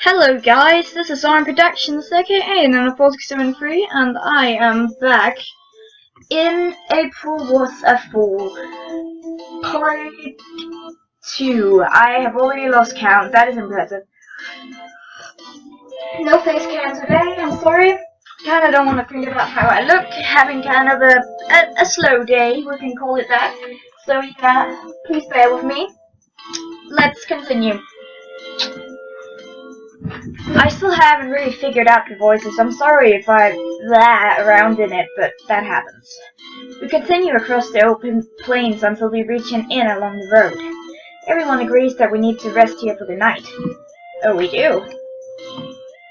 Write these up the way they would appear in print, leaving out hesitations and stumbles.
Hello guys, this is Arm Productions, aka Nano4673, and I am back in April Was a Fool, Part 2. I have already lost count, that is impressive. No face cam today, I'm sorry. Kinda don't want to think about how I look, having kind of a slow day, we can call it that. So yeah, please bear with me. Let's continue. I still haven't really figured out the voices. I'm sorry if I blah around in it, but that happens. We continue across the open plains until we reach an inn along the road. Everyone agrees that we need to rest here for the night. Oh, we do.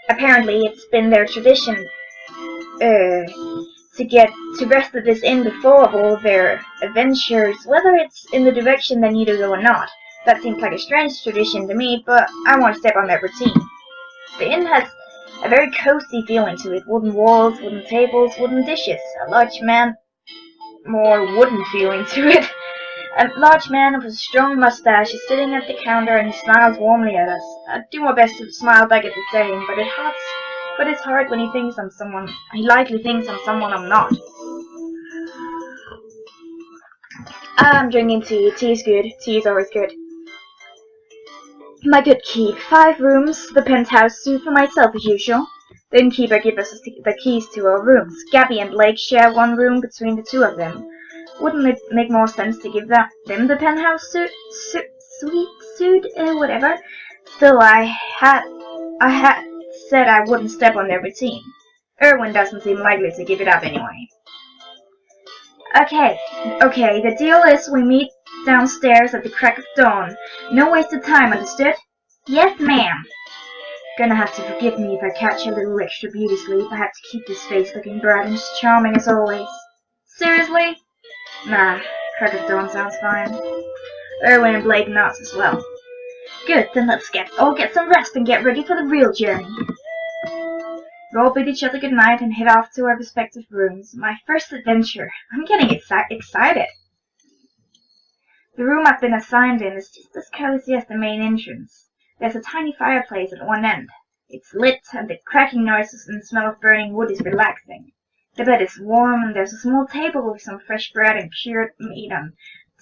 Apparently, it's been their tradition to get to rest at this inn before all their adventures, whether it's in the direction they need to go or not. That seems like a strange tradition to me, but I won't step on their routine. The inn has a very cozy feeling to it. Wooden walls, wooden tables, wooden dishes. A large man, more wooden feeling to it. A large man with a strong mustache is sitting at the counter and he smiles warmly at us. I do my best to smile back at the same, but it's hard when he likely thinks I'm someone I'm not. I'm drinking tea. Tea is good. Tea is always good. My good keep. 5 rooms, the penthouse, 2 for myself as usual. The innkeeper gives us the keys to our rooms. Gabby and Blake share 1 room between the 2 of them. Wouldn't it make more sense to give them the penthouse suite, whatever? Still, I had said I wouldn't step on their routine. Erwin doesn't seem likely to give it up anyway. Okay, the deal is we meet downstairs at the crack of dawn. No wasted time, understood? Yes, ma'am. Gonna have to forgive me if I catch a little extra beauty sleep. I have to keep this face looking bright and charming as always. Seriously? Nah, crack of dawn sounds fine. Erwin and Blake nods as well. Good, then let's all get some rest and get ready for the real journey. We all bid each other good night and head off to our respective rooms. My first adventure. I'm getting excited. The room I've been assigned in is just as cozy as the main entrance. There's a tiny fireplace at one end. It's lit, and the cracking noises and smell of burning wood is relaxing. The bed is warm, and there's a small table with some fresh bread and cured meat on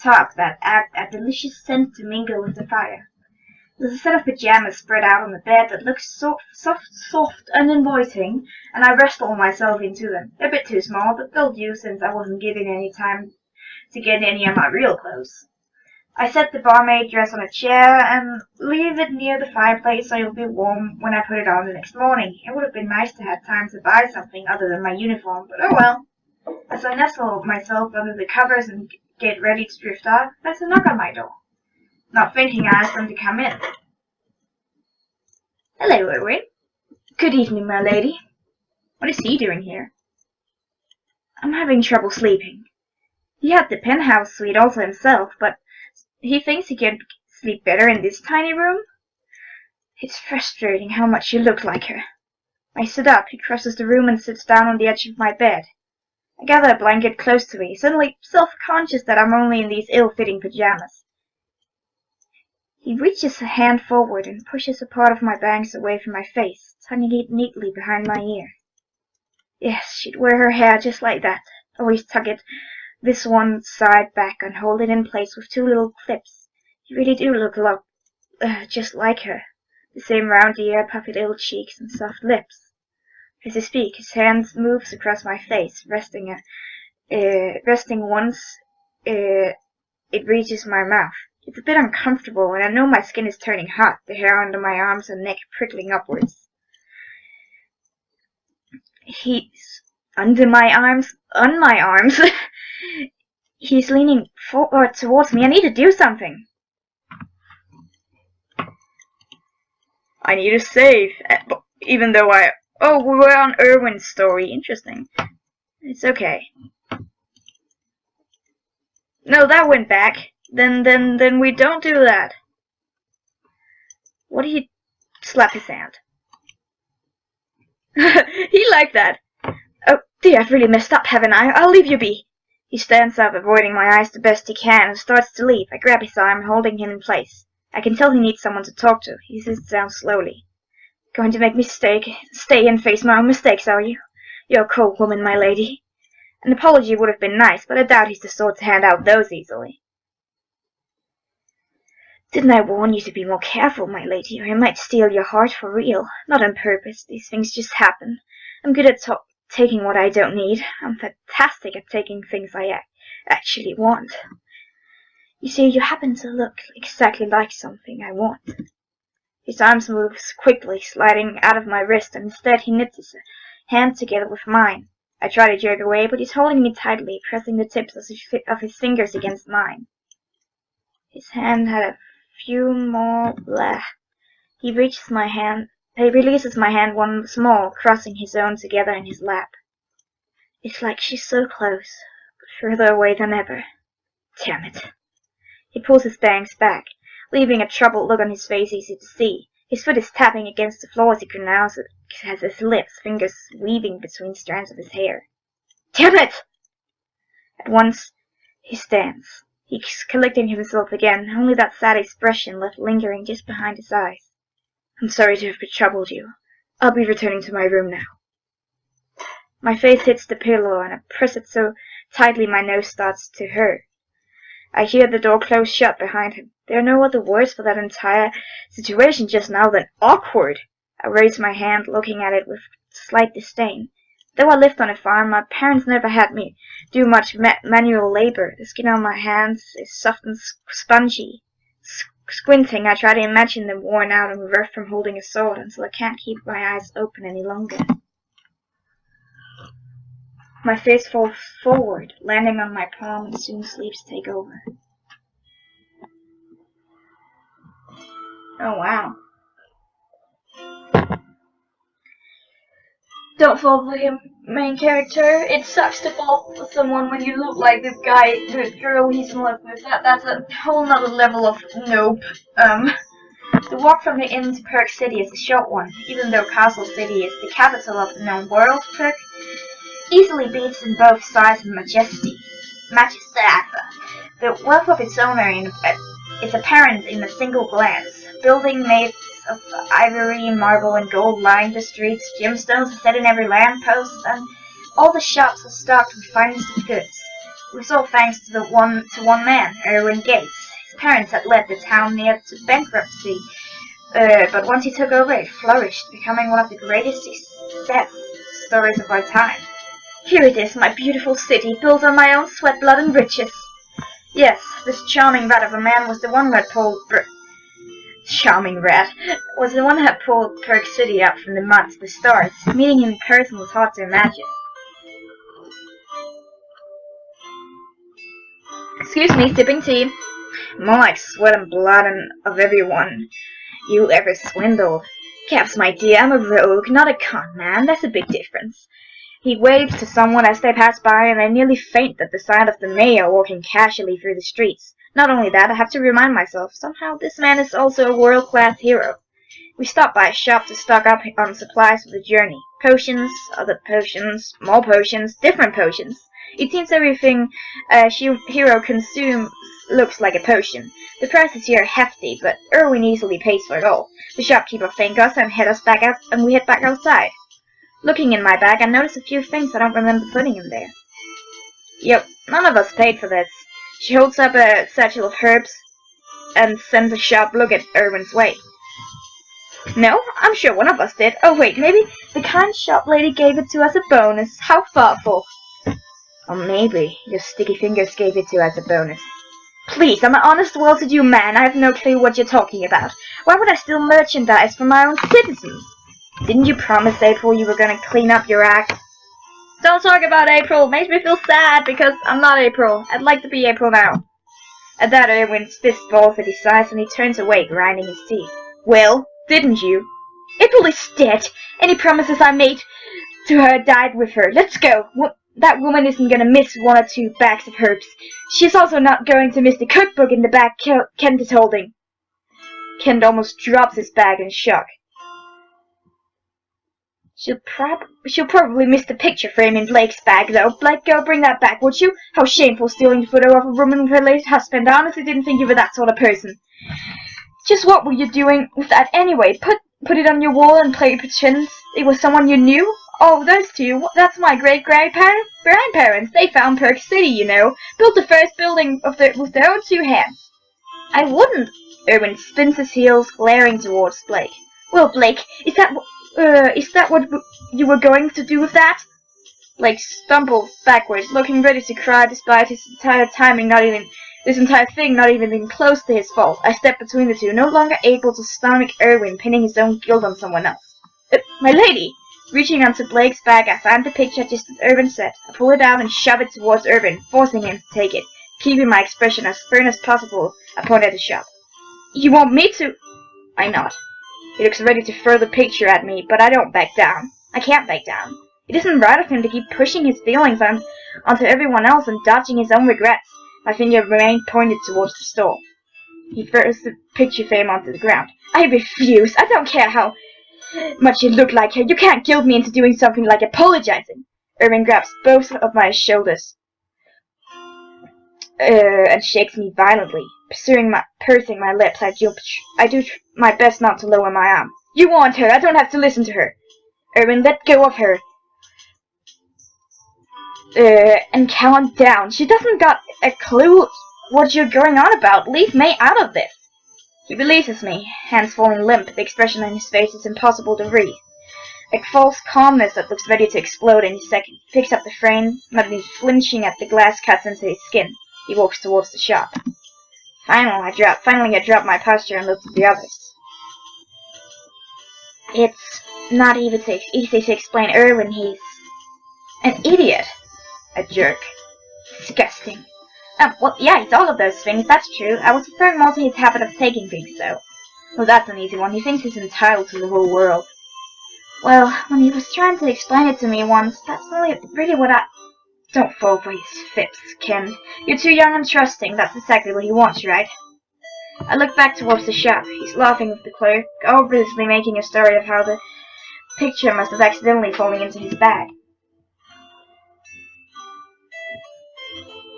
top that add a delicious scent to mingle with the fire. There's a set of pajamas spread out on the bed that looks soft and inviting, and I wrestle myself into them. They're a bit too small, but they'll do since I wasn't given any time to get any of my real clothes. I set the barmaid dress on a chair and leave it near the fireplace so it'll be warm when I put it on the next morning. It would have been nice to have time to buy something other than my uniform, but oh well. As I nestle myself under the covers and get ready to drift off, there's a knock on my door. Not thinking, I asked them to come in. Hello, Erwin. Good evening, my lady. What is he doing here? I'm having trouble sleeping. He had the penthouse suite also himself, but he thinks he can sleep better in this tiny room. It's frustrating how much you look like her. I sit up, he crosses the room and sits down on the edge of my bed. I gather a blanket close to me, suddenly self-conscious that I'm only in these ill-fitting pajamas. He reaches a hand forward and pushes a part of my bangs away from my face, tucking it neatly behind my ear. Yes, she'd wear her hair just like that. Always tuck it this one side back and hold it in place with 2 little clips. You really do look just like her. The same round ear, puffy little cheeks, and soft lips. As I speak, his hand moves across my face, resting once it reaches my mouth. It's a bit uncomfortable, and I know my skin is turning hot, the hair under my arms and neck prickling upwards. He's under my arms, on my arms. He's leaning forward towards me. I need to do something. I need to save, even though oh, we were on Erwin's story. Interesting. It's okay. No, that went back. Then we don't do that. What do you slap his hand? He liked that. Oh dear, I've really messed up, haven't I? I'll leave you be. He stands up, avoiding my eyes the best he can, and starts to leave. I grab his arm, holding him in place. I can tell he needs someone to talk to. He sits down slowly. Going to make me stay and face my own mistakes, are you? You're a cold woman, my lady. An apology would have been nice, but I doubt he's the sort to hand out those easily. Didn't I warn you to be more careful, my lady, or he might steal your heart for real? Not on purpose. These things just happen. I'm good at taking what I don't need. I'm fantastic at taking things I actually want. You see, you happen to look exactly like something I want. His arms moves quickly, sliding out of my wrist, and instead he knits his hand together with mine. I try to jerk away, but he's holding me tightly, pressing the tips of his fingers against mine. His hand had a few more He releases my hand once more, crossing his own together in his lap. It's like she's so close, but further away than ever. Damn it. He pulls his bangs back, leaving a troubled look on his face easy to see. His foot is tapping against the floor as he pronounces his lips, fingers weaving between strands of his hair. Damn it! At once, he stands. He's collecting himself again, only that sad expression left lingering just behind his eyes. I'm sorry to have troubled you. I'll be returning to my room now. My face hits the pillow, and I press it so tightly my nose starts to hurt. I hear the door close shut behind him. There are no other words for that entire situation just now than awkward. I raise my hand, looking at it with slight disdain. Though I lived on a farm, my parents never had me do much manual labor. The skin on my hands is soft and spongy. Squinting, I try to imagine them worn out and rough from holding a sword until I can't keep my eyes open any longer. My face falls forward, landing on my palm, and soon sleeps take over. Oh, wow. Don't fall for him, main character. It sucks to fall for someone when you look like this guy, the girl he's in love with. That's a whole nother level of nope. The walk from the inn to Perk City is a short one, even though Castle City is the capital of the known world. Perk easily beats in both size and majesty. The wealth of its owner is apparent in a single glance. Building made of ivory, marble, and gold line the streets. Gemstones are set in every lamppost, and all the shops are stocked with finest of goods. It was all thanks to one man, Erwin Gates. His parents had led the town near to bankruptcy, but once he took over, it flourished, becoming one of the greatest success stories of our time. Here it is, my beautiful city, built on my own sweat, blood, and riches. Yes, this charming rat of a man was the one that pulled Perk City up from the mud to the stars. Meeting him in person was hard to imagine. Excuse me, sipping tea. More like sweat and blood of everyone you ever swindled. Caps, my dear, I'm a rogue, not a con man. That's a big difference. He waves to someone as they pass by, and I nearly faint at the sight of the mayor walking casually through the streets. Not only that, I have to remind myself, somehow this man is also a world-class hero. We stop by a shop to stock up on supplies for the journey. Potions, other potions, more potions, different potions. It seems everything a hero consumes looks like a potion. The prices here are hefty, but Erwin easily pays for it all. The shopkeeper thanks us and we head back outside. Looking in my bag, I notice a few things I don't remember putting in there. Yep, none of us paid for this. She holds up a satchel of herbs and sends a sharp look at Erwin's way. No, I'm sure one of us did. Oh wait, maybe the kind shop lady gave it to us as a bonus. How thoughtful. Or maybe your sticky fingers gave it to us as a bonus. Please, I'm an honest, well-to-do man. I have no clue what you're talking about. Why would I steal merchandise from my own citizens? Didn't you promise April you were going to clean up your act? Don't talk about April. It makes me feel sad because I'm not April. I'd like to be April now. At that, Erwin's fist balls at his sides and he turns away, grinding his teeth. Well, didn't you? April is dead. Any promises I made to her died with her. Let's go. That woman isn't going to miss 1 or 2 bags of herbs. She's also not going to miss the cookbook in the bag Kent is holding. Kent almost drops his bag in shock. She'll probably miss the picture frame in Blake's bag, though. Blake, go bring that back, would you? How shameful, stealing the photo of a woman with her late husband. I honestly didn't think you were that sort of person. Just what were you doing with that anyway? put it on your wall and play pretend it was someone you knew? Oh, those two, that's my great-grandparents. They found Perk City, you know. Built the first building with their own two hands. I wouldn't. Erwin spins his heels, glaring towards Blake. Well, Blake, is that what you were going to do with that? Blake stumbled backwards, looking ready to cry despite this entire thing not even being close to his fault. I stepped between the two, no longer able to stomach Erwin pinning his own guilt on someone else. My lady! Reaching onto Blake's bag, I found the picture just as Erwin said. I pull it out and shove it towards Erwin, forcing him to take it. Keeping my expression as stern as possible, I point at the shop. You want me to? I nod. He looks ready to throw the picture at me, but I don't back down. I can't back down. It isn't right of him to keep pushing his feelings onto everyone else and dodging his own regrets. My finger remained pointed towards the store. He throws the picture frame onto the ground. I refuse. I don't care how much you look like her. You can't guilt me into doing something like apologizing. Erwin grabs both of my shoulders and shakes me violently. Pursing my lips, I do my best not to lower my arm. You want her. I don't have to listen to her. Erwin, let go of her. And calm down. She doesn't got a clue what you're going on about. Leave May out of this. He releases me, hands falling limp. The expression on his face is impossible to read. A false calmness that looks ready to explode any second. He picks up the frame, not even flinching at the glass cuts into his skin. He walks towards the shop. Finally, I drop my posture and look at the others. It's not even easy to explain Erwin. He's an idiot. A jerk. Disgusting. Well, yeah, he's all of those things, that's true. I was referring more to his habit of taking things, though. Well, that's an easy one. He thinks he's entitled to the whole world. Well, when he was trying to explain it to me once, that's really what I... Don't fall for his fips, Ken. You're too young and trusting. That's exactly what he wants, right? I look back towards the shop. He's laughing with the clerk, obviously making a story of how the picture must have accidentally fallen into his bag.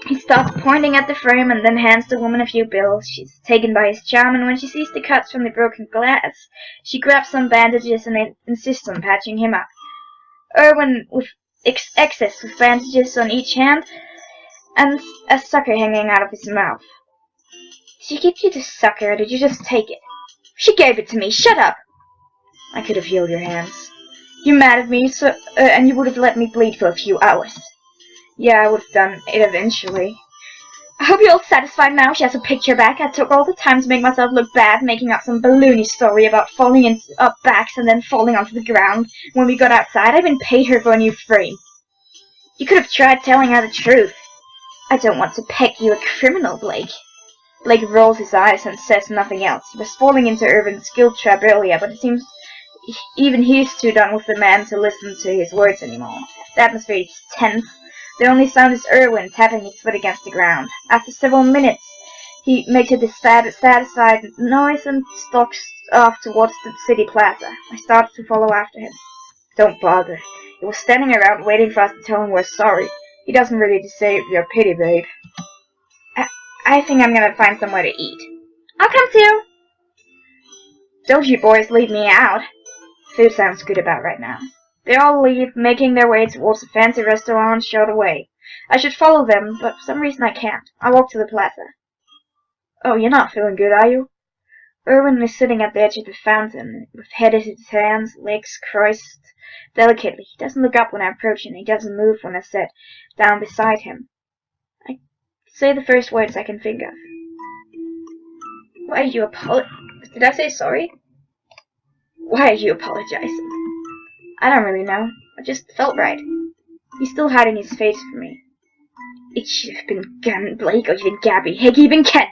He stops pointing at the frame and then hands the woman a few bills. She's taken by his charm, and when she sees the cuts from the broken glass, she grabs some bandages and insists on patching him up. Erwin, with excess with bandages on each hand, and a sucker hanging out of his mouth. Did she give you the sucker, or did you just take it? She gave it to me. Shut up! I could have healed your hands. You mad at me, and you would have let me bleed for a few hours. Yeah, I would have done it eventually. I hope you're all satisfied now. She has a picture back. I took all the time to make myself look bad, making up some balloony story about falling up backs and then falling onto the ground. When we got outside, I even paid her for a new frame. You could have tried telling her the truth. I don't want to peg you a criminal, Blake. Blake rolls his eyes and says nothing else. He was falling into Erwin's guilt trap earlier, but it seems even he's too done with the man to listen to his words anymore. The atmosphere is tense. The only sound is Erwin tapping his foot against the ground. After several minutes, he makes a dissatisfied noise and stalks off towards the city plaza. I started to follow after him. Don't bother. He was standing around waiting for us to tell him we're sorry. He doesn't really deserve your pity, babe. I think I'm gonna find somewhere to eat. I'll come too. Don't you boys leave me out. Food sounds good about right now. They all leave, making their way towards a fancy restaurant short away. I should follow them, but for some reason I can't. I walk to the plaza. Oh, you're not feeling good, are you? Erwin is sitting at the edge of the fountain, with head in his hands, legs crossed delicately. He doesn't look up when I approach him, and he doesn't move when I sit down beside him. I say the first words I can think of. Why are you Did I say sorry? Why are you apologizing? I don't really know. It just felt right. He's still hiding his face from me. It should have been Gunn, Blake, or even Gabby, heck, even Kent.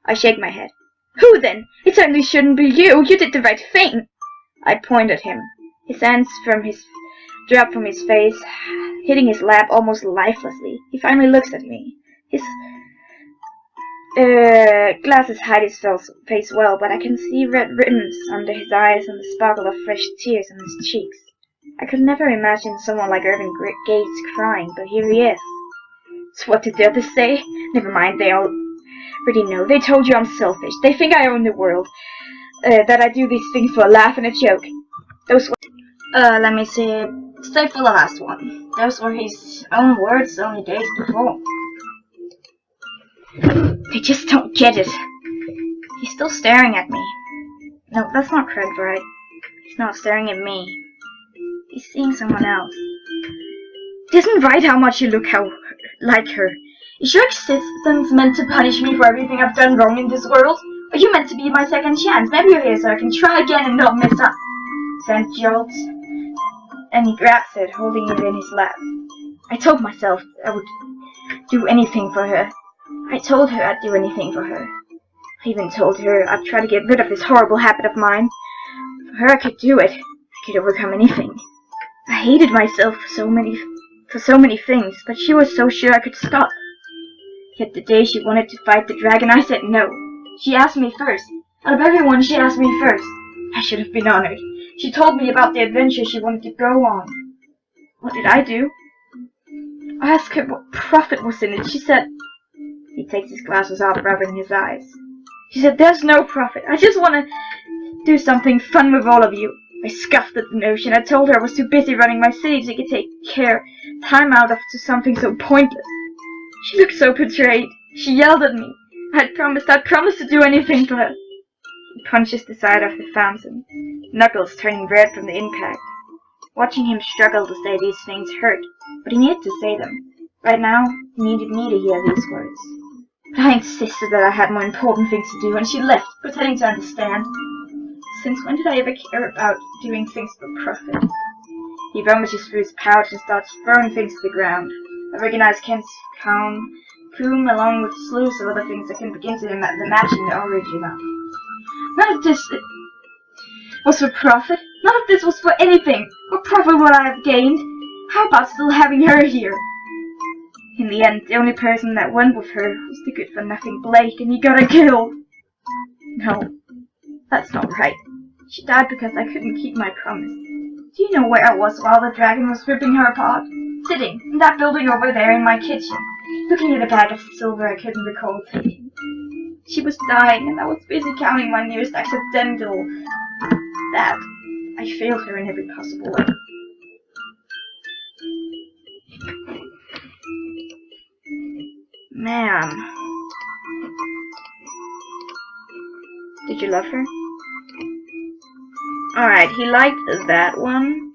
I shake my head. Who then? It certainly shouldn't be you. You did the right thing. I point at him. His hands drop from his face, hitting his lap almost lifelessly. He finally looks at me. His glasses hide his face well, but I can see red ribbons under his eyes and the sparkle of fresh tears on his cheeks. I could never imagine someone like Erwin Gates crying, but here he is. So what did the others say? Never mind, they already know. They told you I'm selfish. They think I own the world. that I do these things for a laugh and a joke. Those were, let me see, save for the last one. Those were his own words only days before. They just don't get it. He's still staring at me. No, that's not correct, right? He's not staring at me. He's seeing someone else. It isn't right how much you look like her. Is your existence meant to punish me for everything I've done wrong in this world? Are you meant to be my second chance? Maybe you're here so I can try again and not mess up. Sent jolts, and he grabs it, holding it in his lap. I told myself I would do anything for her. I told her I'd do anything for her. I even told her I'd try to get rid of this horrible habit of mine. For her I could do it. I could overcome anything. I hated myself for so many things, but she was so sure I could stop. Yet the day she wanted to fight the dragon, I said no. She asked me first. Out of everyone, she asked me first. I should have been honored. She told me about the adventure she wanted to go on. What did I do? I asked her what profit was in it. She said... He takes his glasses off, rubbing his eyes. She said, there's no profit. I just want to do something fun with all of you. I scoffed at the notion. I told her I was too busy running my city to take time out of to something so pointless. She looked so betrayed. She yelled at me. I'd promised to do anything for her. He punches the side of the fountain, knuckles turning red from the impact. Watching him struggle to say these things hurt, but he needed to say them. Right now, he needed me to hear these words. But I insisted that I had more important things to do, and she left, pretending to understand. Since when did I ever care about doing things for profit? He rummages through his pouch and starts throwing things to the ground. I recognize Kent's comb along with slews of other things I can begin to imagine the origin of. None of this was for profit. None of this was for anything. What profit would I have gained? How about still having her here? In the end, the only person that went with her was the good-for-nothing Blake, and he got her killed. No, that's not right. She died because I couldn't keep my promise. Do you know where I was while the dragon was ripping her apart? Sitting in that building over there in my kitchen, looking at a bag of silver I couldn't recall taking. She was dying, and I was busy counting my nearest accidental. That I failed her in every possible way. Man. Did you love her? Alright, he liked that one.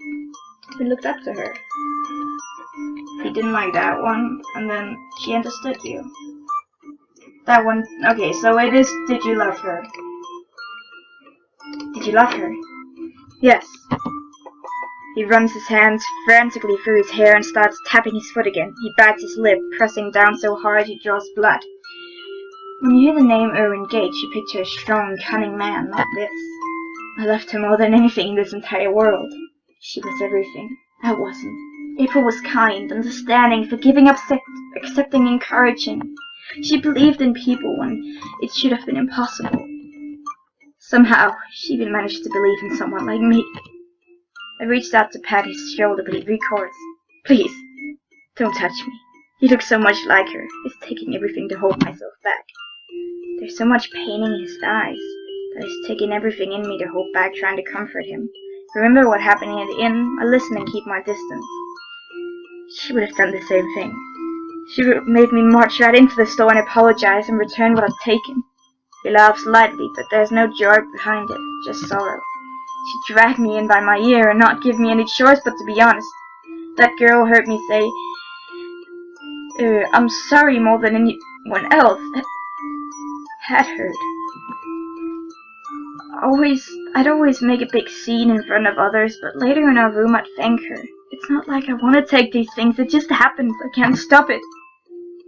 He looked up to her. He didn't like that one, and then she understood you. That one, okay, so it is, did you love her? Did you love her? Yes. He runs his hands frantically through his hair and starts tapping his foot again. He bites his lip, pressing down so hard he draws blood. When you hear the name Erwin Gates, you picture a strong, cunning man, not this. I loved her more than anything in this entire world. She was everything. I wasn't. April was kind, understanding, forgiving, accepting, encouraging. She believed in people when it should have been impossible. Somehow, she even managed to believe in someone like me. I reached out to pat his shoulder, but he recoils. Please, don't touch me. You look so much like her. It's taking everything to hold myself back. There's so much pain in his eyes that it's taking everything in me to hold back, trying to comfort him. Remember what happened at the inn? I listen and keep my distance. She would have done the same thing. She would have made me march right into the store and apologize and return what I've taken. He laughs lightly, but there's no joy behind it, just sorrow. She dragged me in by my ear and not give me any choice but to be honest. That girl heard me say, I'm sorry more than anyone else had heard. I'd always make a big scene in front of others, but later in our room I'd thank her. It's not like I want to take these things, it just happens. I can't stop it.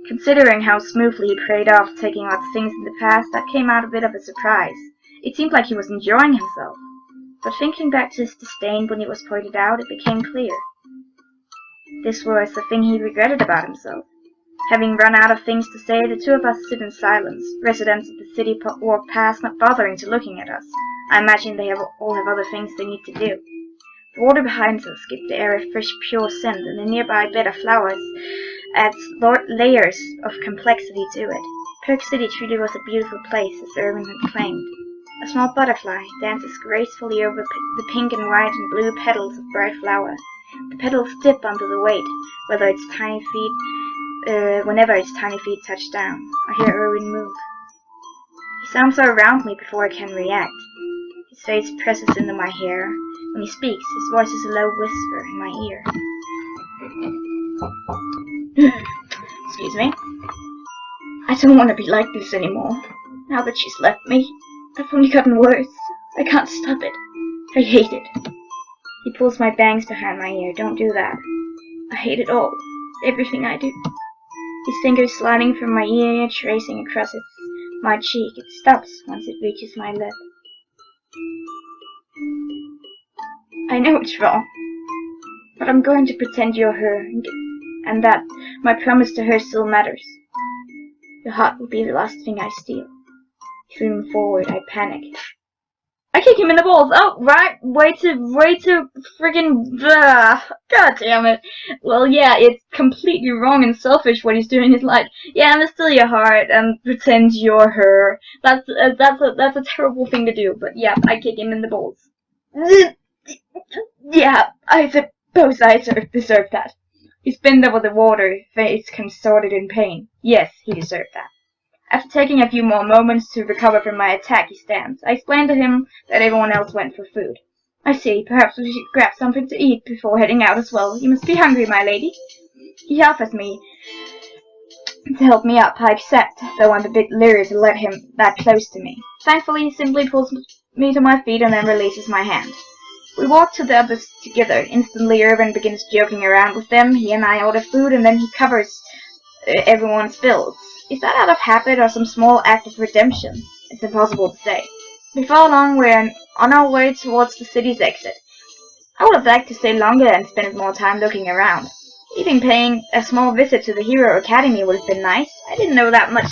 Considering how smoothly he prayed off taking out things in the past, that came out a bit of a surprise. It seemed like he was enjoying himself. But thinking back to his disdain when it was pointed out, it became clear. This was the thing he regretted about himself. Having run out of things to say, the two of us sit in silence, residents of the city walk past, not bothering to looking at us. I imagine they all have other things they need to do. The water behind us gives the air a fresh, pure scent, and the nearby bed of flowers adds layers of complexity to it. Perk City truly was a beautiful place, as Erwin had claimed. A small butterfly dances gracefully over the pink and white and blue petals of bright flower. The petals dip under the weight, whenever its tiny feet touch down. I hear Irwin move. He sounds around me before I can react. His face presses into my hair. When he speaks, his voice is a low whisper in my ear. Excuse me. I don't want to be like this anymore. Now that she's left me, I've only gotten worse. I can't stop it. I hate it. He pulls my bangs behind my ear. Don't do that. I hate it all. Everything I do. His fingers sliding from my ear, tracing across my cheek. It stops once it reaches my lip. I know it's wrong, but I'm going to pretend you're her, and that my promise to her still matters. Your heart will be the last thing I steal. He's leaning forward. I panic. I kick him in the balls. Oh, right. Way to friggin' God damn it. Well, yeah, it's completely wrong and selfish what he's doing. He's like, yeah, I'm still your heart and pretend you're her. That's a terrible thing to do. But yeah, I kick him in the balls. Yeah, I suppose I deserve that. He spinned over the water, face contorted in pain. Yes, he deserved that. After taking a few more moments to recover from my attack, he stands. I explained to him that everyone else went for food. I see. Perhaps we should grab something to eat before heading out as well. You must be hungry, my lady. He offers me to help me up. I accept, though I'm a bit leery to let him that close to me. Thankfully, he simply pulls me to my feet and then releases my hand. We walk to the others together. Instantly, Irwin begins joking around with them. He and I order food, and then he covers everyone's bills. Is that out of habit or some small act of redemption? It's impossible to say. Before long, we're on our way towards the city's exit. I would have liked to stay longer and spend more time looking around. Even paying a small visit to the Hero Academy would have been nice. I didn't know that much.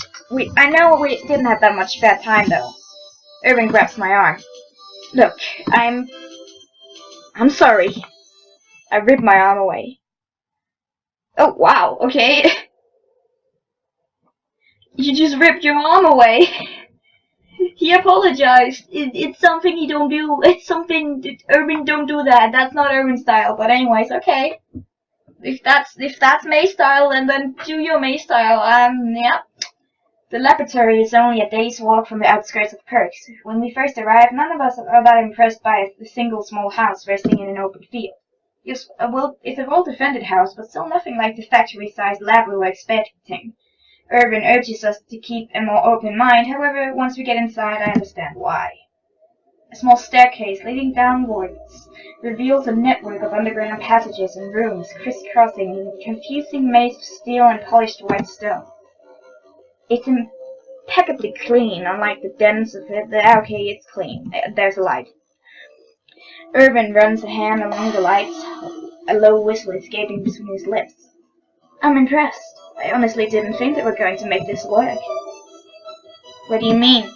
I know we didn't have that much spare time, though. Irwin grabs my arm. Look, I'm sorry. I rip my arm away. Oh, wow, okay. You just ripped your arm away. He apologized. It's something he don't do. It's something Irwin don't do that. That's not Irwin style. But anyways, okay. If that's May style, then do your May style. Yeah. The laboratory is only a day's walk from the outskirts of Perks. When we first arrived, none of us are that impressed by a single small house resting in an open field. It's a well-defended house, but still nothing like the factory-sized lab we were expecting. Irwin urges us to keep a more open mind. However, once we get inside, I understand why. A small staircase leading downwards reveals a network of underground passages and rooms crisscrossing in a confusing maze of steel and polished white stone. It's impeccably clean, unlike the dens of it. Okay, it's clean. There's a light. Irwin runs a hand along the lights, a low whistle escaping between his lips. I'm impressed. I honestly didn't think they were going to make this work. What do you mean?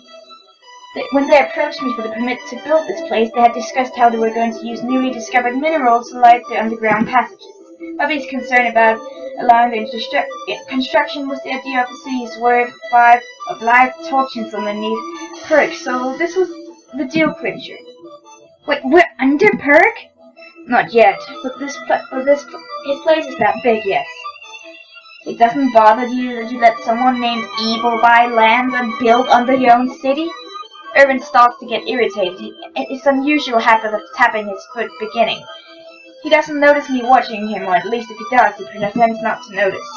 When they approached me for the permit to build this place, they had discussed how they were going to use newly discovered minerals to light the underground passages. My biggest concern about allowing the construction was the idea of the city's worth of live torches underneath Perk, so this was the deal clincher. Wait, we're under Perk? Not yet, but his place is that big, yes. It doesn't bother you that you let someone named Evil buy land and build under your own city? Irwin starts to get irritated. It's unusual habit of tapping his foot beginning. He doesn't notice me watching him, or at least if he does, he pretends not to notice.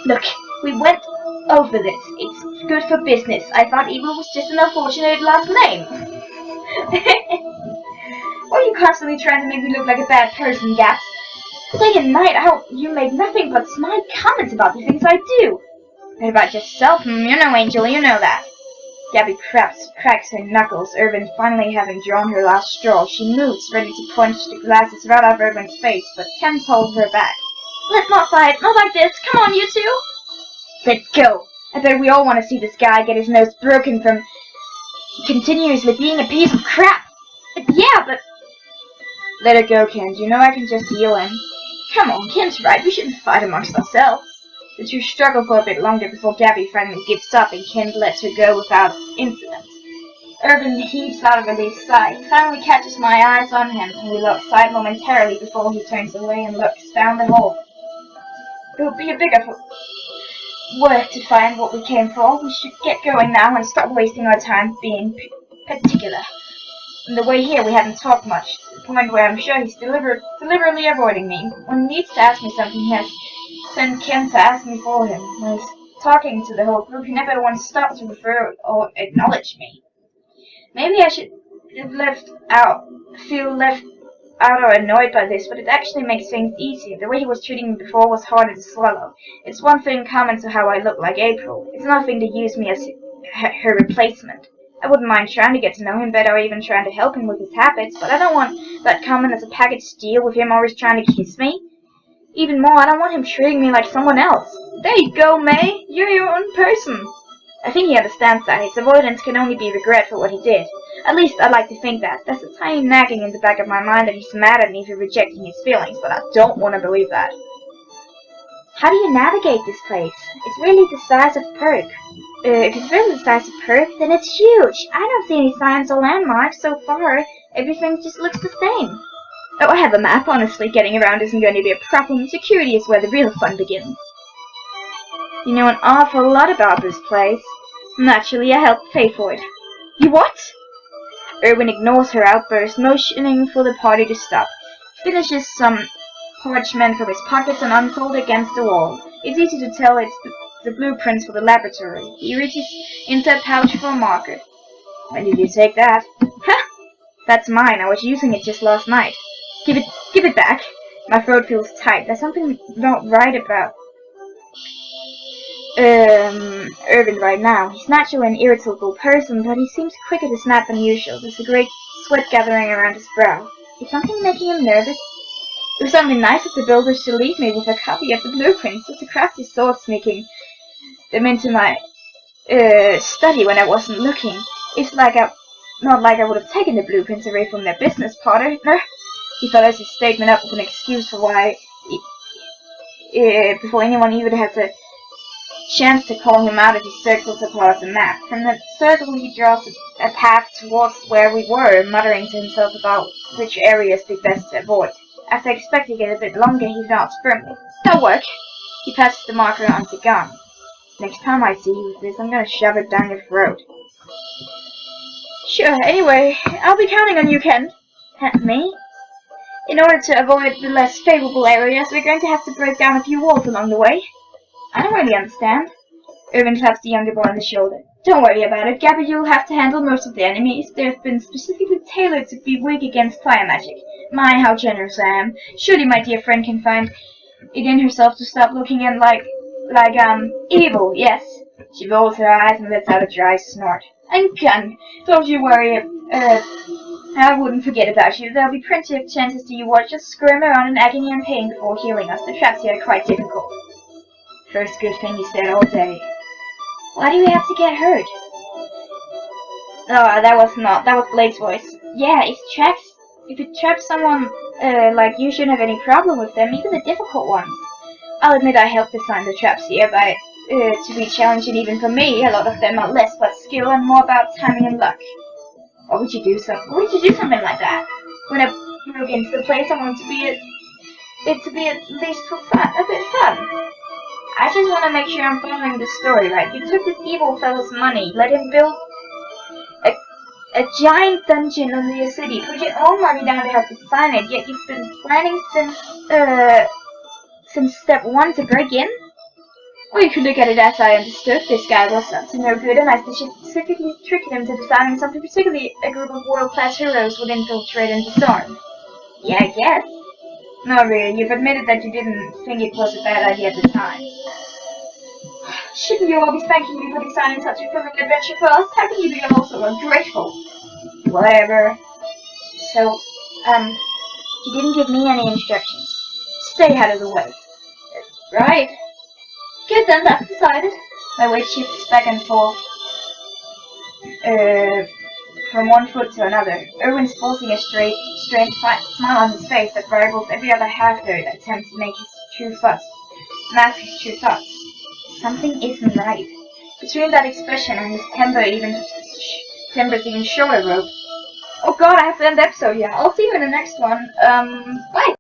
Look, we went over this. It's good for business. I thought Evil was just an unfortunate last name. Why are you constantly trying to make me look like a bad person, Gaps? Day and night out, you make nothing but snide comments about the things I do. What about yourself? You know, Angel, you know that. Gabby cracks her knuckles, Irwin finally having drawn her last straw. She moves, ready to punch the glasses right off Irwin's face, but Kent holds her back. Let's not fight, not like this. Come on, you two. Let's go. I bet we all want to see this guy get his nose broken from continuously being a piece of crap. Yeah, but... Let it go, Kent. You know I can just heal him. Come on, Kent's right. We shouldn't fight amongst ourselves. The two struggle for a bit longer before Gabby finally gives up and Kent lets her go without incident. Irvin heaves out a relief sigh. He finally catches my eyes on him, and we lock sight momentarily before he turns away and looks down the hall. It will be a big work to find what we came for. We should get going now and stop wasting our time being particular. On the way here, we haven't talked much, to the point where I'm sure he's deliberately avoiding me. When he needs to ask me something, he has sent Ken to ask me for him. When he's talking to the whole group, he never once stops to refer or acknowledge me. Maybe I should have feel left out or annoyed by this, but it actually makes things easier. The way he was treating me before was harder to swallow. It's one thing common to how I look like April. It's nothing to use me as her replacement. I wouldn't mind trying to get to know him better or even trying to help him with his habits, but I don't want that common as a package deal with him always trying to kiss me. Even more, I don't want him treating me like someone else. There you go, May. You're your own person. I think he understands that. His avoidance can only be regret for what he did. At least I'd like to think that. There's a tiny nagging in the back of my mind that he's mad at me for rejecting his feelings, but I don't want to believe that. How do you navigate this place? It's really the size of Perk. If it's really the size of Perk, then it's huge. I don't see any signs or landmarks so far. Everything just looks the same. Oh, I have a map. Honestly, getting around isn't going to be a problem. Security is where the real fun begins. You know an awful lot about this place. Naturally, I helped pay for it. You what? Irwin ignores her outburst, motioning for the party to stop. Finishes some parchment from his pockets and unfolds against the wall. It's easy to tell it's the blueprints for the laboratory. He reaches into a pouch for a marker. When did you take that? Ha! That's mine. I was using it just last night. Give it back. My throat feels tight. There's something not right about Irvin right now. He's naturally an irritable person, but he seems quicker to snap than usual. There's a great sweat gathering around his brow. Is something making him nervous? It was something nice of the builders to leave me with a copy of the blueprints. It's a crafty sort sneaking them into my study when I wasn't looking. It's not like I would have taken the blueprints away from their business partner. He follows his statement up with an excuse for why before anyone even has a chance to call him out if he circles a part of the map. From the circle he draws a path towards where we were, muttering to himself about which areas be best to avoid. After expecting it a bit longer, he nods firmly. That'll work. He passes the marker on to Gun. Next time I see you with this, I'm gonna shove it down your throat. Sure, anyway, I'll be counting on you, Ken. Me? In order to avoid the less favorable areas, we're going to have to break down a few walls along the way. I don't really understand. Irvin taps the younger boy on the shoulder. Don't worry about it. Gabrielle will have to handle most of the enemies. They've been specifically tailored to be weak against fire magic. My, how generous I am. Surely my dear friend can find it in herself to stop looking at evil, yes. She rolls her eyes and lets out a dry snort. And Gun, don't you worry, I wouldn't forget about you. There'll be plenty of chances to you watch us squirm around in agony and pain before healing us. The traps here are quite difficult. First good thing he said all day. Why do we have to get hurt? Oh, that was Blake's voice. Yeah, if it traps someone, like you shouldn't have any problem with them, even the difficult ones. I'll admit I helped design the traps here to be challenging even for me. A lot of them are less about skill and more about timing and luck. Why would you do something like that? When I broke into the place, I wanted it to be at least for fun, a bit fun. I just want to make sure I'm following the story right. You took this evil fellow's money, let him build a giant dungeon under your city, put your own money down to help design it, yet you've been planning since step 1 to break in? Or you could look at it as I understood. This guy was up to no good, and I specifically tricked him to designing something particularly a group of world-class heroes would infiltrate into Storm. Yeah, I guess. No, really, you've admitted that you didn't think it was a bad idea at the time. Shouldn't you all be thanking me for designing such a thrilling adventure for us? How can you be also ungrateful? Whatever. So, you didn't give me any instructions. Stay out of the way. Right. Good then, that's decided. My weight shifts back and forth. From one foot to another. Irwin's forcing a strange smile on his face that rivals every other half-heard attempt to make mask his true thoughts. Something isn't right. Between that expression and his temper even Timber's even shorter rope. Oh god, I have to end the episode, yeah. I'll see you in the next one. Bye!